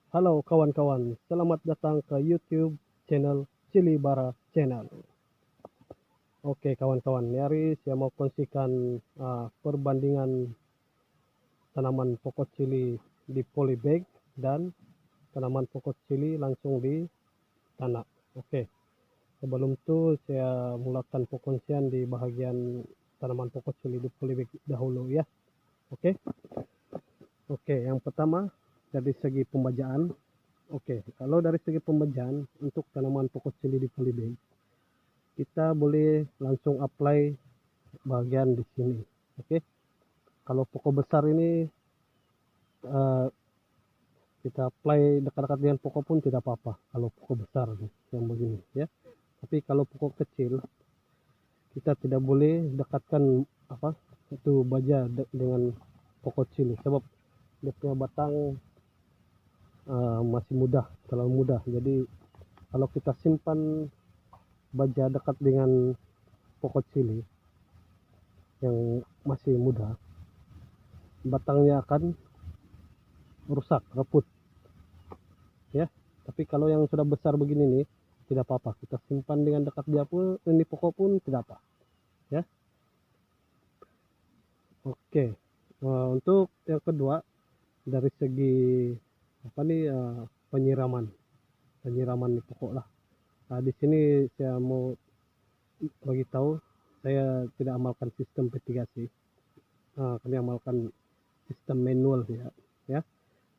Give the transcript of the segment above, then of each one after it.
Halo kawan-kawan, selamat datang ke YouTube channel Cili Bara Channel. Oke kawan-kawan, hari saya mau kongsikan perbandingan tanaman pokok cili di polybag dan tanaman pokok cili langsung di tanah. Oke, sebelum itu saya mulakan pengkongsian di bagian tanaman pokok cili di polybag dahulu ya. Oke, oke, yang pertama dari segi pembajaan. Oke, kalau dari segi pembajaan untuk tanaman pokok cili di polybag, kita boleh langsung apply bagian di sini. Oke, kalau pokok besar ini uh, kita apply dekat-dekat dengan pokok pun tidak apa-apa kalau pokok besar yang begini ya. Tapi kalau pokok kecil kita tidak boleh dekatkan apa itu baja dengan pokok cili, sebab dia punya batang masih mudah, terlalu mudah. Jadi kalau kita simpan baja dekat dengan pokok cili yang masih muda, batangnya akan rusak, reput ya. Tapi kalau yang sudah besar begini nih tidak apa-apa, kita simpan dengan dekat dia pun, ini pokok pun tidak apa ya. Oke, untuk yang kedua dari segi apa nih, penyiraman penyiraman di pokok lah. Di sini saya mau bagi tahu, saya tidak amalkan sistem petigasi, kami amalkan sistem manual ya.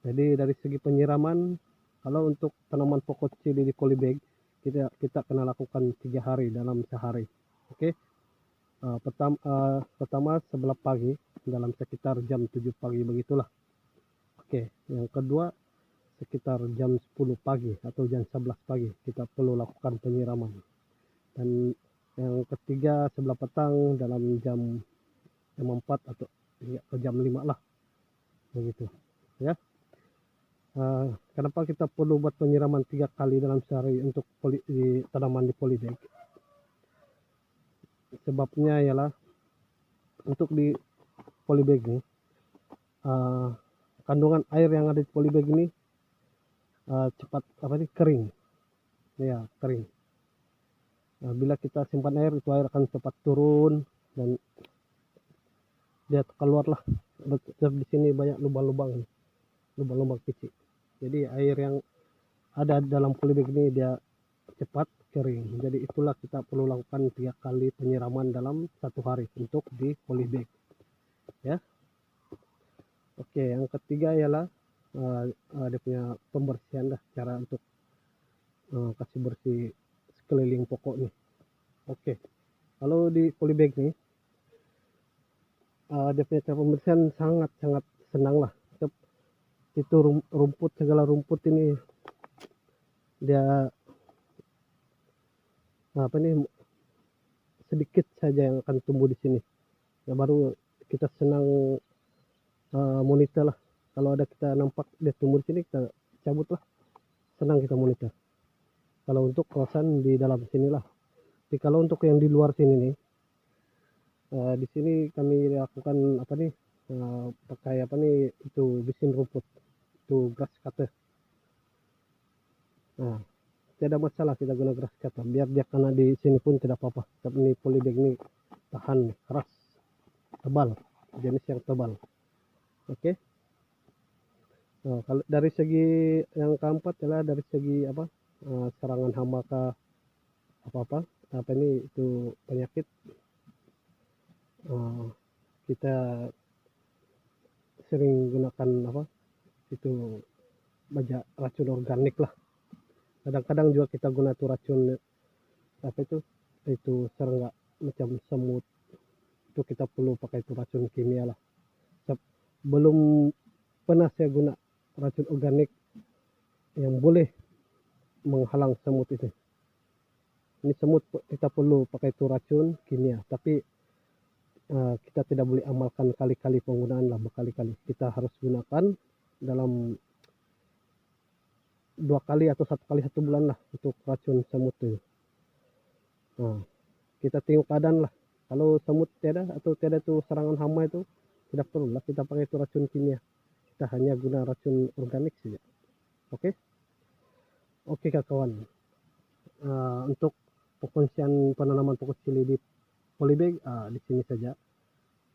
Jadi dari segi penyiraman, kalau untuk tanaman pokok cili di polybag, kita kena lakukan 3 hari dalam sehari. Oke. Pertama sebelah pagi dalam sekitar jam 7 pagi begitulah. Oke, yang kedua sekitar jam 10 pagi atau jam 11 pagi kita perlu lakukan penyiraman. Dan yang ketiga sebelah petang dalam jam 4 atau ya, jam 5 lah begitu ya. Kenapa kita perlu buat penyiraman 3 kali dalam sehari untuk tanaman di polybag? Sebabnya ialah untuk di polybag ini, kandungan air yang ada di polybag ini cepat kering ya, kering. Bila kita simpan air, itu air akan cepat turun dan dia keluarlah. Di sini banyak lubang-lubang kecil. Jadi air yang ada dalam polybag ini dia cepat kering. Jadi itulah kita perlu lakukan 3 kali penyiraman dalam 1 hari untuk di polybag ya. Oke, yang ketiga ialah dia punya pembersihan lah, cara untuk kasih bersih sekeliling pokok nih. Oke, kalau di polybag nih dia punya cara pembersihan sangat senang lah. Itu rumput, segala rumput ini dia apa nih, sedikit saja yang akan tumbuh di sini ya, baru kita senang monitor lah. Kalau ada kita nampak dia tumbuh di sini, kita cabut lah, senang kita monitor. Kalau untuk kawasan di dalam sinilah. Tapi kalau untuk yang di luar sini nih, di sini kami lakukan apa nih, pakai apa nih, itu mesin rumput, itu grass cutter. Nah, tidak masalah kita guna grass cutter, biar dia kena di sini pun tidak apa-apa. Tapi ini polybag ini tahan, keras, tebal, jenis yang tebal. Oke. Nah, kalau dari segi yang keempat adalah dari segi apa, serangan hama ke apa ini, itu penyakit, kita sering gunakan apa itu baja racun organik lah. Kadang-kadang juga kita guna tuh racun apa itu serangga macam semut, itu kita perlu pakai itu racun kimia lah. Belum pernah saya guna racun organik yang boleh menghalang semut itu. Ini semut kita perlu pakai itu racun kimia, tapi kita tidak boleh amalkan kali-kali penggunaan lah, berkali-kali. Kita harus gunakan dalam 2 kali atau 1 kali 1 bulan lah untuk racun semut itu. Nah, kita tengok keadaan lah. Kalau semut tiada atau tiada itu serangan hama, itu tidak perlu lah kita pakai itu racun kimia. Kita hanya guna racun organik saja. Oke, oke kawan. Untuk pengkuncian penanaman pokok cili di polybag di sini saja.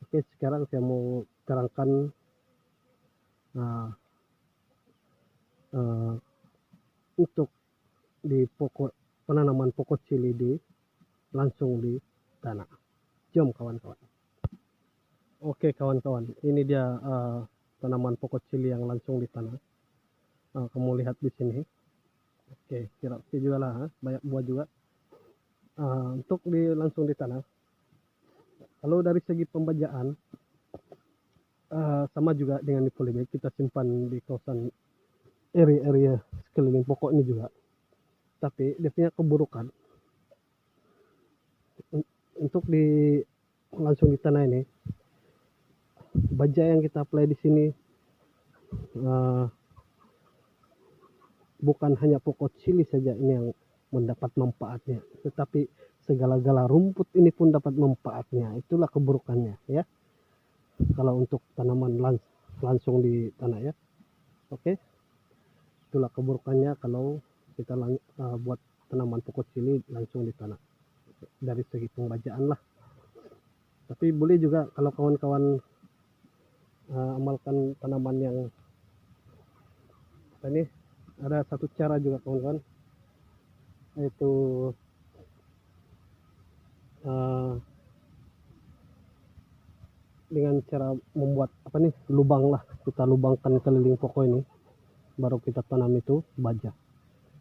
Oke, sekarang saya mau terangkan uh, uh, untuk di penanaman pokok cili di langsung di tanah. Jom kawan-kawan. Oke kawan-kawan, ini dia tanaman pokok cili yang langsung di tanah. Kamu lihat di sini. Oke, kira juga lah, banyak buah juga. Untuk langsung di tanah. Kalau dari segi pembajaan, sama juga dengan di polybag, kita simpan di kawasan area sekeliling pokok ini juga. Tapi dia punya keburukan untuk langsung di tanah ini, baja yang kita apply di sini bukan hanya pokok cili saja ini yang mendapat manfaatnya, tetapi segala-gala rumput ini pun dapat manfaatnya. Itulah keburukannya ya, kalau untuk tanaman langsung di tanah ya. Oke, itulah keburukannya kalau kita buat tanaman pokok cili langsung di tanah dari segi pembajaan lah. Tapi boleh juga kalau kawan-kawan amalkan tanaman yang ini, ada satu cara juga kawan-kawan, yaitu dengan cara membuat lubang lah, kita lubangkan keliling pokok ini, baru kita tanam itu baja.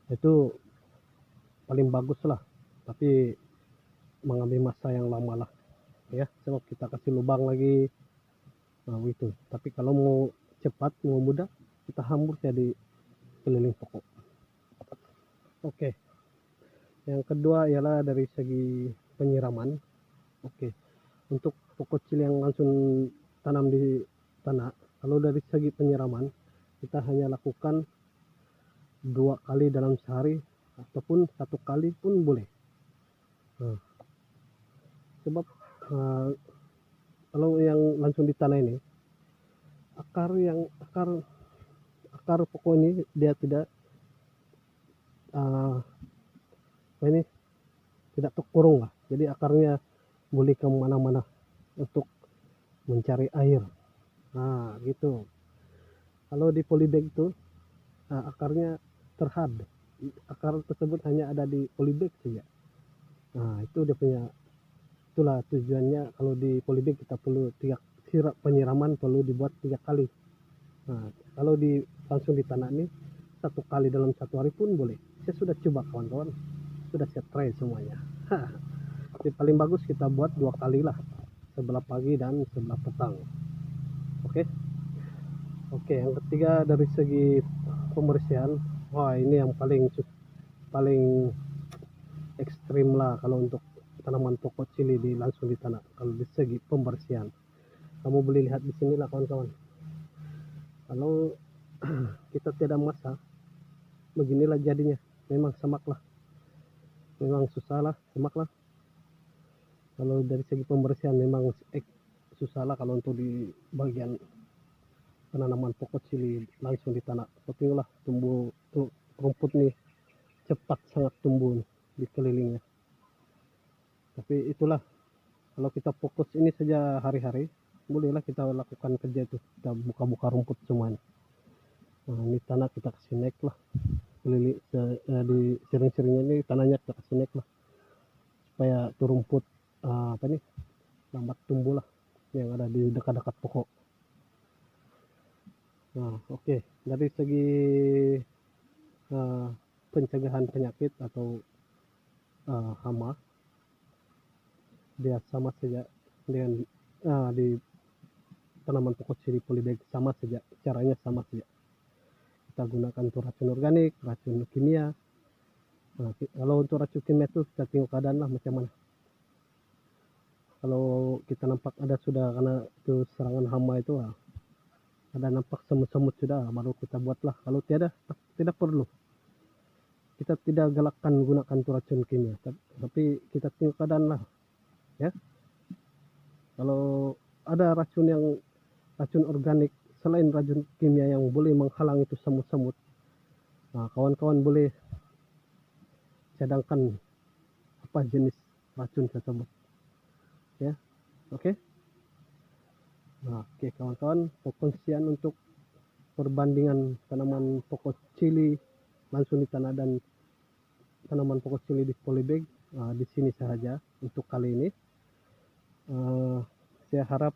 Itu paling bagus lah, tapi mengambil masa yang lama lah ya, sebab kita kasih lubang lagi itu. Tapi kalau mau cepat, mau mudah, kita hambur ya di keliling pokok. Oke, yang kedua ialah dari segi penyiraman. Oke, untuk pokok cili yang langsung tanam di tanah, kalau dari segi penyiraman kita hanya lakukan 2 kali dalam sehari ataupun 1 kali pun boleh. Sebab kalau yang langsung di tanah ini, akar pokok ini dia tidak tidak terkurung lah, jadi akarnya boleh ke mana-mana untuk mencari air. Gitu. Kalau di polybag itu akarnya terhad, akar tersebut hanya ada di polybag saja. Itu dia punya, itulah tujuannya. Kalau di polybag kita perlu sirap penyiraman perlu dibuat 3 kali. Kalau langsung di tanah ini 1 kali dalam 1 hari pun boleh. Saya sudah coba kawan-kawan, sudah saya try semuanya. Jadi paling bagus kita buat 2 kali lah, sebelah pagi dan sebelah petang. Oke, yang ketiga dari segi pembersihan, ini yang paling ekstrim lah kalau untuk tanaman pokok cili langsung di tanah. Kalau di segi pembersihan, kamu boleh lihat di sini lah kawan-kawan. Kalau kita tidak masak, beginilah jadinya. Memang semak lah, memang susah lah, semak lah. Kalau dari segi pembersihan memang susah lah kalau untuk di bagian penanaman pokok cili langsung di tanah. Tapi lah tumbuh rumput nih cepat sangat tumbuh di kelilingnya. Tapi itulah, kalau kita fokus ini saja hari-hari, bolehlah kita lakukan kerja itu, kita buka-buka rumput semuanya. Ini tanah kita kasih naik lah, keliling di sering-seringnya ini tanahnya kita kasih naik lah, supaya itu rumput lambat tumbuh lah yang ada di dekat-dekat pokok. Oke, dari segi pencegahan penyakit atau hama, dia sama saja dengan di tanaman pokok cili polybag, sama saja caranya, sama saja. Kita gunakan untuk racun organik, racun kimia. Kalau untuk racun kimia itu kita tengok keadaan lah macam mana. Kalau kita nampak ada sudah karena itu serangan hama itu ada nampak semut-semut sudah, baru kita buatlah. Kalau tidak perlu. Kita tidak galakkan gunakan racun kimia, tapi kita tengok keadaan lah ya. Kalau ada racun organik selain racun kimia yang boleh menghalang itu semut-semut, Nah, kawan-kawan boleh cadangkan apa jenis racun tersebut, ya. Oke. Nah, oke kawan-kawan, pengkondisian untuk perbandingan tanaman pokok cili langsung di tanah dan tanaman pokok cili di polybag di sini saja untuk kali ini. Saya harap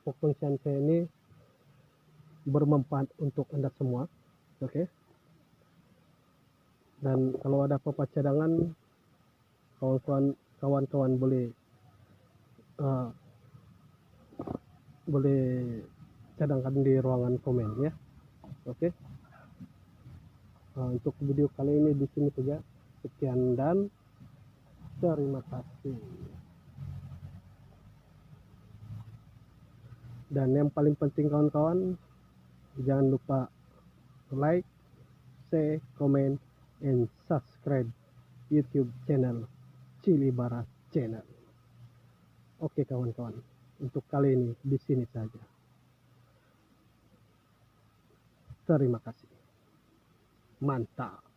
pengkondisian saya ini bermanfaat untuk Anda semua, oke. Dan kalau ada apa-apa cadangan, kawan-kawan boleh cadangkan di ruangan komen, ya. Oke. Untuk video kali ini di sini saja. Sekian dan terima kasih. Dan yang paling penting kawan-kawan, jangan lupa like, share, comment, and subscribe YouTube channel Cili Bara Channel. Oke kawan-kawan, untuk kali ini di sini saja. Terima kasih. Mantap.